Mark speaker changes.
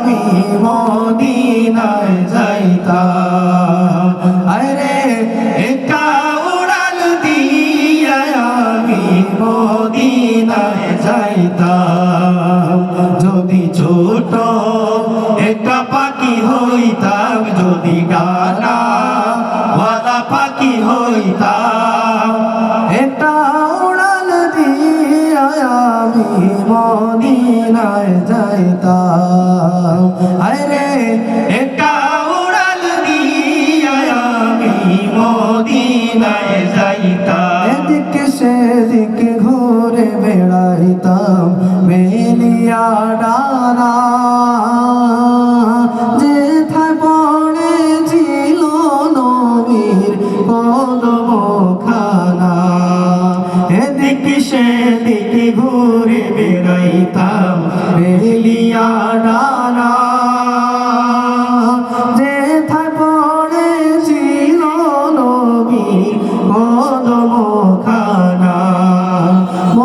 Speaker 1: আমি মদিনায় যাইতাম। আরে একটা উড়াল দিয়া আমি মদিনায় যাইতাম। যদি ছোট একটা পাখি হইতাম, যদি ডানা ওয়ালা পাখি হইতাম, একটা উড়াল দিয়া আমি মদিনায় যাইতাম। আরে একটা উড়াল দিয়া আমি মদিনায় যাইতাম। এদিকে সেদিকে ঘুরে বেড়াইতাম মেলিয়া ডানা, যেথায় পড়েছিল নবীর কদমখানা। এদিকে সেদিকে ঘুরে বেড়াইতাম মেলিয়া ডানা, যেথায় পড়েছিল নবীর কদমখানা।